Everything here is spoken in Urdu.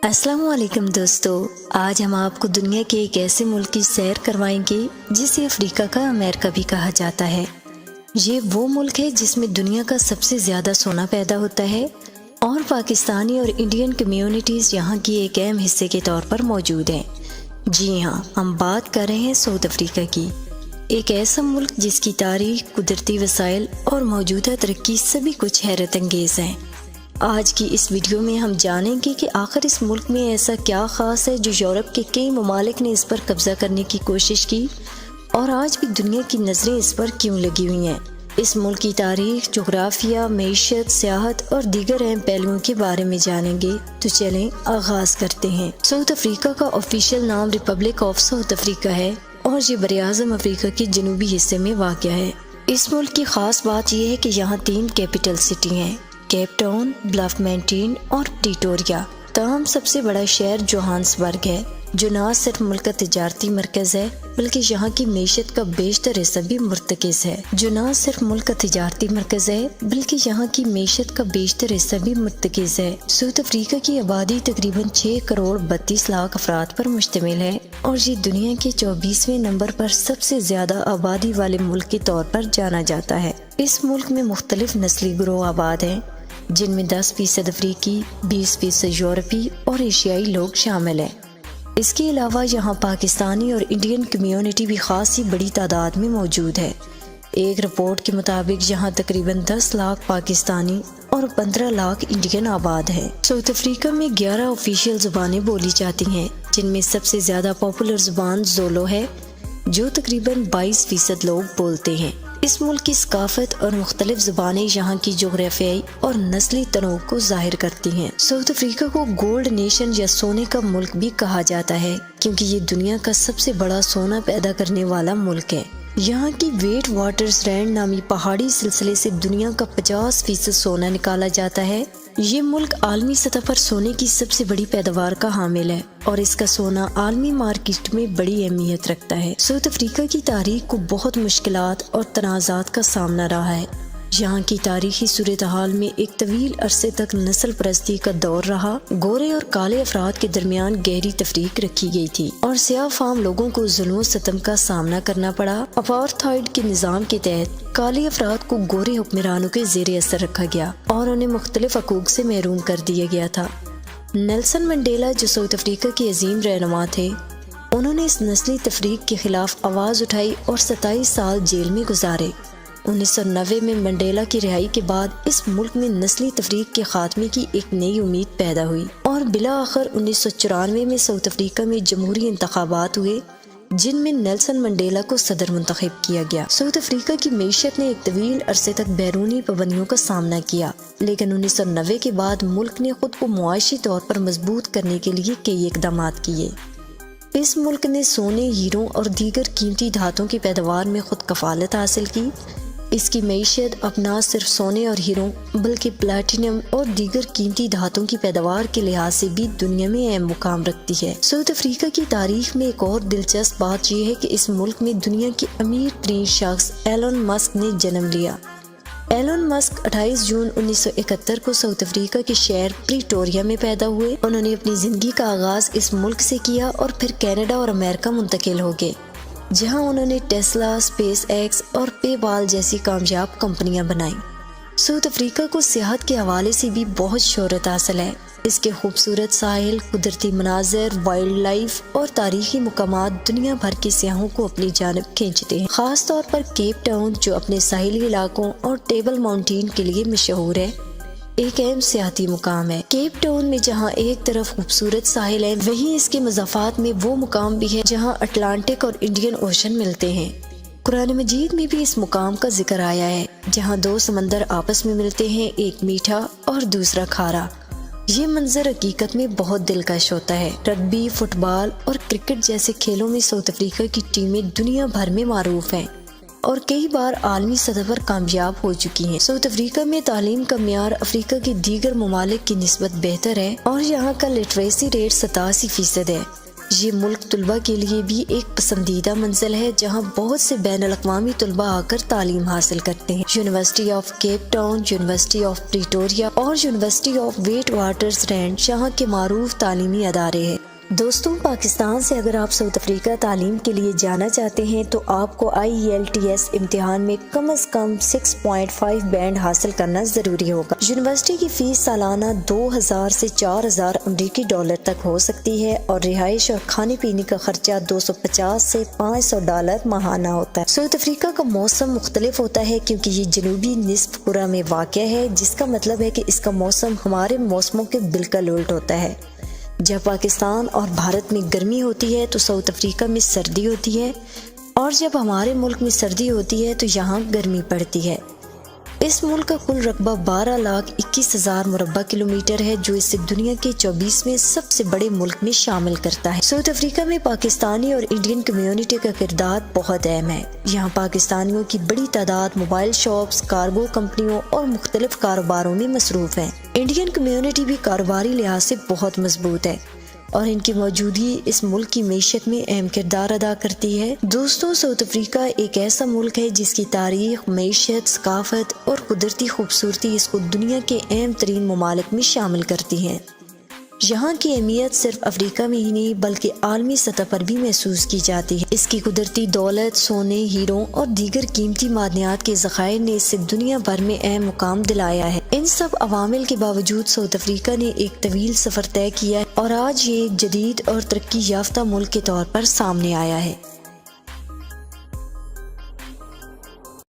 السلام علیکم دوستو، آج ہم آپ کو دنیا کے ایک ایسے ملک کی سیر کروائیں گے جسے افریقہ کا امریکہ بھی کہا جاتا ہے۔ یہ وہ ملک ہے جس میں دنیا کا سب سے زیادہ سونا پیدا ہوتا ہے اور پاکستانی اور انڈین کمیونٹیز یہاں کی ایک اہم حصے کے طور پر موجود ہیں۔ جی ہاں، ہم بات کر رہے ہیں ساؤتھ افریقہ کی، ایک ایسا ملک جس کی تاریخ، قدرتی وسائل اور موجودہ ترقی سبھی کچھ حیرت انگیز ہیں۔ آج کی اس ویڈیو میں ہم جانیں گے کہ آخر اس ملک میں ایسا کیا خاص ہے جو یورپ کے کئی ممالک نے اس پر قبضہ کرنے کی کوشش کی اور آج بھی دنیا کی نظریں اس پر کیوں لگی ہوئی ہیں۔ اس ملک کی تاریخ، جغرافیہ، معیشت، سیاحت اور دیگر اہم پہلوؤں کے بارے میں جانیں گے، تو چلیں آغاز کرتے ہیں۔ ساؤتھ افریقہ کا آفیشیل نام ریپبلک آف ساؤتھ افریقہ ہے اور یہ براعظم افریقہ کے جنوبی حصے میں واقع ہے۔ اس ملک کی خاص بات یہ ہے کہ یہاں 3 کیپٹل سٹی ہیں، کیپ ٹاؤن، بلافمینٹین اور پریٹوریا۔ تاہم سب سے بڑا شہر جوہانسبرگ ہے، جو نہ صرف ملک کا تجارتی مرکز ہے بلکہ یہاں کی معیشت کا بیشتر حصہ بھی مرتکز ہے۔ ساؤتھ افریقہ کی آبادی تقریباً 6 کروڑ 32 لاکھ افراد پر مشتمل ہے اور یہ دنیا کے 24ویں نمبر پر سب سے زیادہ آبادی والے ملک کے طور پر جانا جاتا ہے۔ اس ملک میں مختلف نسلی گروہ آباد ہیں، جن میں 10% افریقی، 20% یورپی اور ایشیائی لوگ شامل ہیں۔ اس کے علاوہ یہاں پاکستانی اور انڈین کمیونٹی بھی خاصی بڑی تعداد میں موجود ہے۔ ایک رپورٹ کے مطابق یہاں تقریباً 10 لاکھ پاکستانی اور 15 لاکھ انڈین آباد ہیں۔ ساؤتھ افریقہ میں 11 آفیشیل زبانیں بولی جاتی ہیں، جن میں سب سے زیادہ پاپولر زبان زولو ہے، جو تقریباً 22% لوگ بولتے ہیں۔ اس ملک کی ثقافت اور مختلف زبانیں یہاں کی جغرافیائی اور نسلی تنوع کو ظاہر کرتی ہیں۔ ساؤتھ افریقہ کو گولڈ نیشن یا سونے کا ملک بھی کہا جاتا ہے، کیونکہ یہ دنیا کا سب سے بڑا سونا پیدا کرنے والا ملک ہے۔ یہاں کی ویٹ واٹرز رینڈ نامی پہاڑی سلسلے سے دنیا کا 50% سونا نکالا جاتا ہے۔ یہ ملک عالمی سطح پر سونے کی سب سے بڑی پیداوار کا حامل ہے اور اس کا سونا عالمی مارکیٹ میں بڑی اہمیت رکھتا ہے۔ ساؤتھ افریقہ کی تاریخ کو بہت مشکلات اور تنازعات کا سامنا رہا ہے۔ یہاں کی تاریخی صورتحال میں ایک طویل عرصے تک نسل پرستی کا دور رہا۔ گورے اور کالے افراد کے درمیان گہری تفریق رکھی گئی تھی اور سیاہ فام لوگوں کو ظلم و ستم کا سامنا کرنا پڑا۔ اپارتھائڈ کے نظام کے تحت کالے افراد کو گورے حکمرانوں کے زیر اثر رکھا گیا اور انہیں مختلف حقوق سے محروم کر دیا گیا تھا۔ نیلسن منڈیلا، جو ساؤتھ افریقہ کے عظیم رہنما تھے، انہوں نے اس نسلی تفریق کے خلاف آواز اٹھائی اور 27 سال جیل میں گزارے۔ 1990 میں منڈیلا کی رہائی کے بعد اس ملک میں نسلی تفریق کے خاتمے کی ایک نئی امید پیدا ہوئی اور بالآخر 1994 میں ساؤتھ افریقہ میں جمہوری انتخابات ہوئے، جن میں نیلسن منڈیلا کو صدر منتخب کیا گیا۔ ساؤتھ افریقہ کی معیشت نے ایک طویل عرصے تک بیرونی پابندیوں کا سامنا کیا، لیکن 1990 کے بعد ملک نے خود کو معاشی طور پر مضبوط کرنے کے لیے کئی اقدامات کیے۔ اس ملک نے سونے، ہیروں اور دیگر قیمتی دھاتوں کی پیداوار میں خود کفالت حاصل کی۔ اس کی معیشت اب نہ صرف سونے اور ہیروں بلکہ پلاٹینم اور دیگر قیمتی دھاتوں کی پیداوار کے لحاظ سے بھی دنیا میں اہم مقام رکھتی ہے۔ ساؤتھ افریقہ کی تاریخ میں ایک اور دلچسپ بات یہ ہے کہ اس ملک میں دنیا کے امیر ترین شخص ایلن مسک نے جنم لیا۔ ایلن مسک 28 جون 1971 کو ساؤتھ افریقہ کے شہر پریٹوریا میں پیدا ہوئے۔ انہوں نے اپنی زندگی کا آغاز اس ملک سے کیا اور پھر کینیڈا اور امریکہ منتقل ہو گئے، جہاں انہوں نے ٹیسلا، اسپیس ایکس اور پے پال جیسی کامیاب کمپنیاں بنائیں۔ ساؤتھ افریقہ کو سیاحت کے حوالے سے بھی بہت شہرت حاصل ہے۔ اس کے خوبصورت ساحل، قدرتی مناظر، وائلڈ لائف اور تاریخی مقامات دنیا بھر کے سیاحوں کو اپنی جانب کھینچتے ہیں۔ خاص طور پر کیپ ٹاؤن، جو اپنے ساحلی علاقوں اور ٹیبل ماؤنٹین کے لیے مشہور ہے، ایک اہم سیاحتی مقام ہے۔ کیپ ٹاؤن میں جہاں ایک طرف خوبصورت ساحل ہے، وہیں اس کے مضافات میں وہ مقام بھی ہے جہاں اٹلانٹک اور انڈین اوشن ملتے ہیں۔ قرآن مجید میں بھی اس مقام کا ذکر آیا ہے، جہاں 2 سمندر آپس میں ملتے ہیں، ایک میٹھا اور دوسرا کھارا۔ یہ منظر حقیقت میں بہت دلکش ہوتا ہے۔ رگبی، فٹ بال اور کرکٹ جیسے کھیلوں میں ساؤتھ افریقہ کی ٹیمیں دنیا بھر میں معروف ہیں اور کئی بار عالمی سطح پر کامیاب ہو چکی ہیں۔ ساؤتھ افریقہ میں تعلیم کا معیار افریقہ کے دیگر ممالک کی نسبت بہتر ہے اور یہاں کا لٹریسی ریٹ 87% ہے۔ یہ ملک طلباء کے لیے بھی ایک پسندیدہ منزل ہے جہاں بہت سے بین الاقوامی طلباء آ کر تعلیم حاصل کرتے ہیں۔ University of Cape Town, university of Pretoria اور یونیورسٹی آف ویٹ واٹرز رینڈ یہاں کے معروف تعلیمی ادارے ہیں۔ دوستوں، پاکستان سے اگر آپ ساؤتھ افریقہ تعلیم کے لیے جانا چاہتے ہیں تو آپ کو IELTS امتحان میں کم از کم 6.5 بینڈ حاصل کرنا ضروری ہوگا۔ یونیورسٹی کی فیس سالانہ 2000 سے 4000 امریکی ڈالر تک ہو سکتی ہے اور رہائش اور کھانے پینے کا خرچہ 250 سے 500 ڈالر ماہانہ ہوتا ہے۔ ساؤتھ افریقہ کا موسم مختلف ہوتا ہے کیونکہ یہ جنوبی نصف کرہ میں واقع ہے، جس کا مطلب ہے کہ اس کا موسم ہمارے موسموں کے بالکل الٹ ہوتا ہے۔ جب پاکستان اور بھارت میں گرمی ہوتی ہے تو ساؤتھ افریقہ میں سردی ہوتی ہے، اور جب ہمارے ملک میں سردی ہوتی ہے تو یہاں گرمی پڑتی ہے۔ اس ملک کا کل رقبہ 12,21,000 مربع کلومیٹر ہے، جو اسے دنیا کے 24ویں سب سے بڑے ملک میں شامل کرتا ہے۔ ساؤتھ افریقہ میں پاکستانی اور انڈین کمیونٹی کا کردار بہت اہم ہے۔ یہاں پاکستانیوں کی بڑی تعداد موبائل شاپس، کارگو کمپنیوں اور مختلف کاروباروں میں مصروف ہیں۔ انڈین کمیونٹی بھی کاروباری لحاظ سے بہت مضبوط ہے اور ان کی موجودگی اس ملک کی معیشت میں اہم کردار ادا کرتی ہے۔ دوستوں، ساؤتھ افریقہ ایک ایسا ملک ہے جس کی تاریخ، معیشت، ثقافت اور قدرتی خوبصورتی اس کو دنیا کے اہم ترین ممالک میں شامل کرتی ہیں۔ یہاں کی اہمیت صرف افریقہ میں ہی نہیں بلکہ عالمی سطح پر بھی محسوس کی جاتی ہے۔ اس کی قدرتی دولت، سونے، ہیروں اور دیگر قیمتی معدنیات کے ذخائر نے اسے دنیا بھر میں اہم مقام دلایا ہے۔ ان سب عوامل کے باوجود ساؤتھ افریقہ نے ایک طویل سفر طے کیا ہے اور آج یہ ایک جدید اور ترقی یافتہ ملک کے طور پر سامنے آیا ہے۔